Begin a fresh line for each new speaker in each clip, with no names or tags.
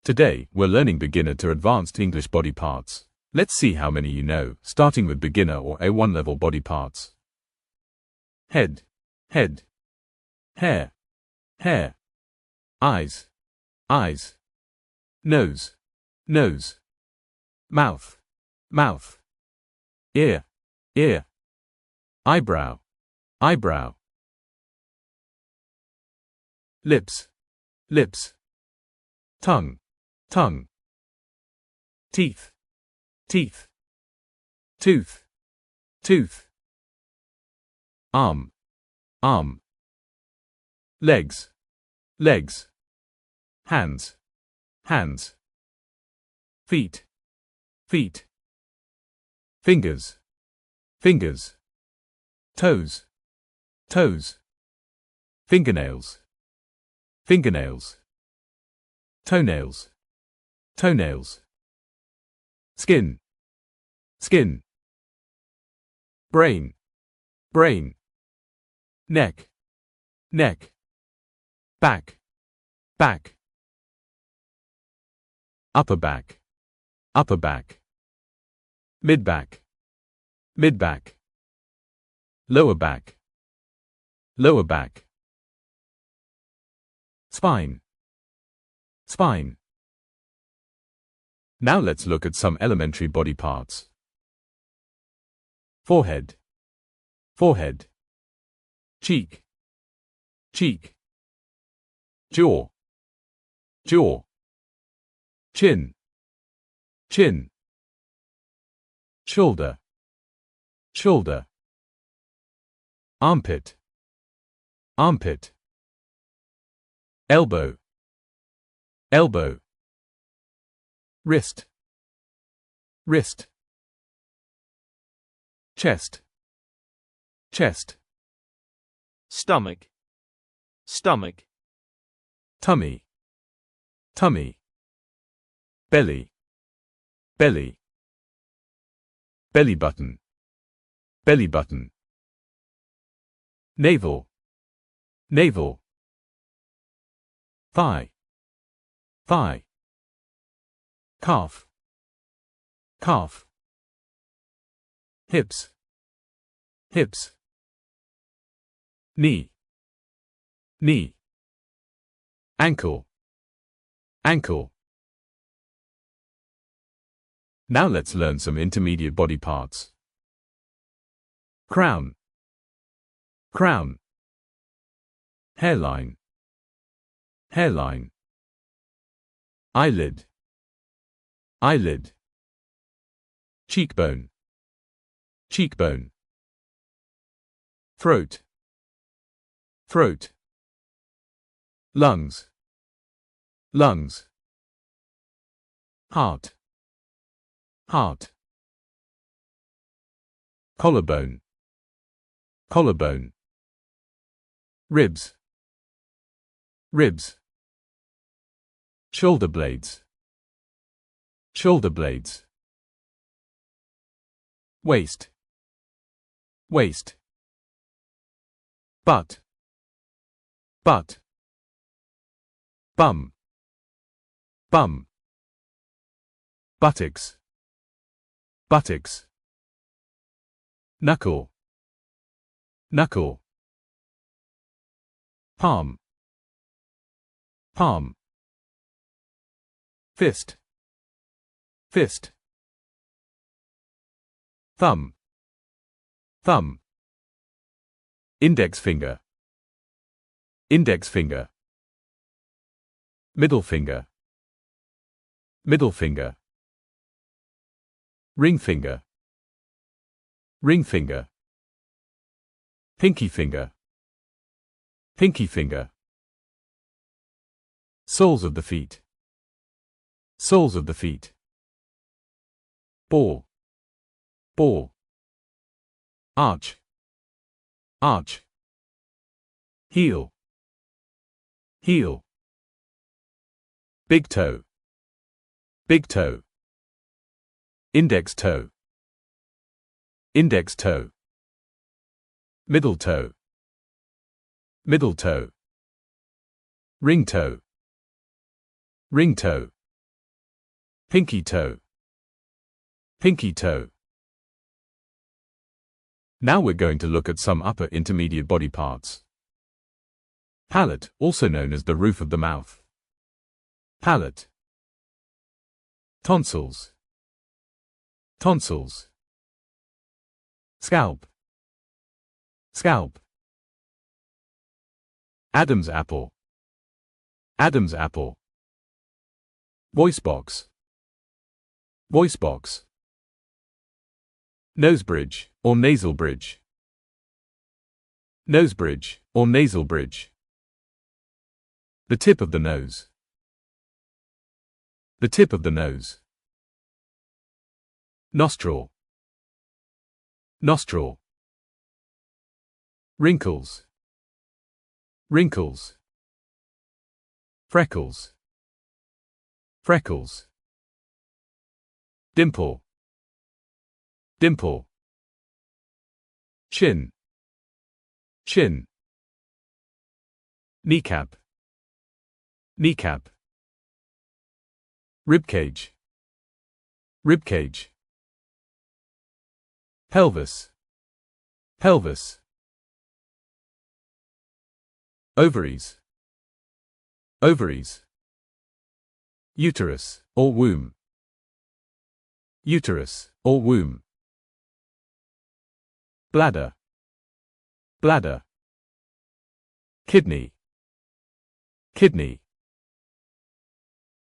Today, we're learning beginner to advanced English body parts. Let's see how many you know, starting with beginner or A1 level body parts. Head, head. Hair, hair. Eyes, eyes. Nose, nose. Mouth, mouth. Ear, ear. Eyebrow, eyebrow. Lips, lips. Tongue, tongue. Teeth, teeth. Tooth, tooth. Arm, arm. Legs, legs. Hands, hands. Feet, feet. Fingers, fingers. Toes, toes. Fingernails, fingernails. Toenails, toenails. Skin, skin. Brain, brain. Neck, neck. Back, back. Upper back, upper back. Mid back, mid back. Lower back, lower back. Spine, spine. Now let's look at some elementary body parts. Forehead, forehead. Cheek, cheek. Jaw, jaw. Chin, chin. Shoulder, shoulder. Armpit, armpit. Elbow, elbow. Wrist, wrist. Chest, chest.
Stomach, stomach.
Tummy, tummy. Belly, belly. Belly button, belly button. Navel, navel. Thigh, thigh. Calf, calf. Hips, hips. Knee, knee. Ankle, ankle. Now let's learn some intermediate body parts. Crown, crown. Hairline, hairline. Eyelid, eyelid. Cheekbone, cheekbone. Throat, throat. Lungs, lungs. Heart, heart. Collarbone, collarbone. Ribs, ribs. Shoulder blades, shoulder blades. Waist, waist. Butt, butt. Bum, bum. Buttocks, buttocks. Knuckle, knuckle. Palm, palm. Fist, fist. Thumb, thumb. Index finger, index finger. Middle finger, middle finger. Ring finger, ring finger. Pinky finger, pinky finger. Soles of the feet, soles of the feet. Ball, ball. Arch, arch. Heel, heel. Big toe, big toe. Index toe, index toe. Middle toe, middle toe. Ring toe, ring toe. pinky toe, pinky toe. Now we're going to look at some upper intermediate body parts. Palate, also known as the roof of the mouth. Palate. Tonsils, tonsils. Scalp, scalp. Adam's apple, Adam's apple. Voice box, voice box. Nose bridge or nasal bridge, nose bridge or nasal bridge. The tip of the nose, the tip of the nose. Nostril, nostril. Wrinkles, wrinkles. Freckles, freckles. Dimple, dimple. Chin, chin. Kneecap, kneecap. Ribcage, ribcage. Pelvis, pelvis. Ovaries, ovaries. Uterus or womb, uterus or womb. Bladder, bladder. Kidney, kidney.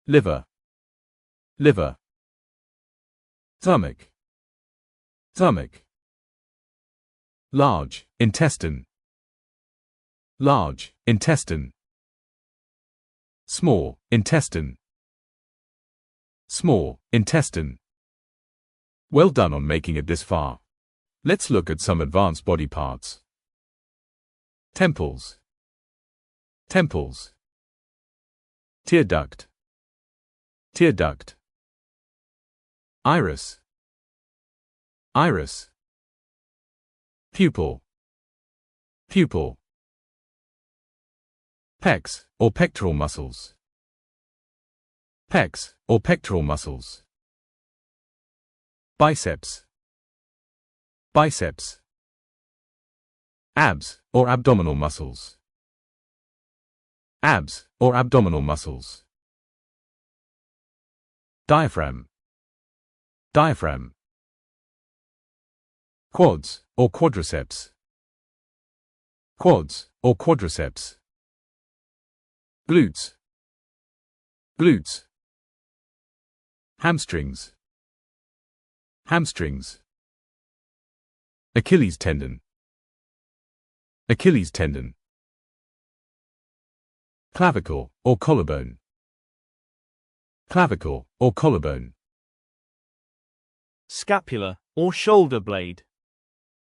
Liver, liver. Stomach, stomach. Large intestine, large intestine. Small intestine, small intestine. Well done on making it this far. Let's look at some advanced body parts. Temples, temples. Tear duct, tear duct. Iris, iris. Pupil, pupil. Pecs or pectoral muscles, pecs or pectoral muscles. Biceps, biceps. Abs or abdominal muscles, abs or abdominal muscles. Diaphragm, diaphragm. Quads or quadriceps, quads or quadriceps. Glutes, glutes. Hamstrings, hamstrings. Achilles tendon, Achilles tendon. Clavicle or collarbone, clavicle or collarbone.
Scapula or shoulder blade,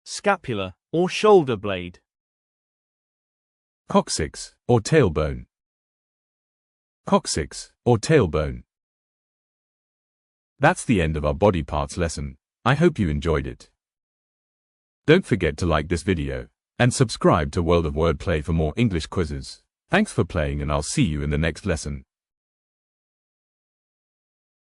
scapula or shoulder blade.
Coccyx or tailbone, coccyx or tailbone. That's the end of our body parts lesson. I hope you enjoyed it. Don't forget to like this video and subscribe to World of Wordplay for more English quizzes. Thanks for playing, and I'll see you in the next lesson.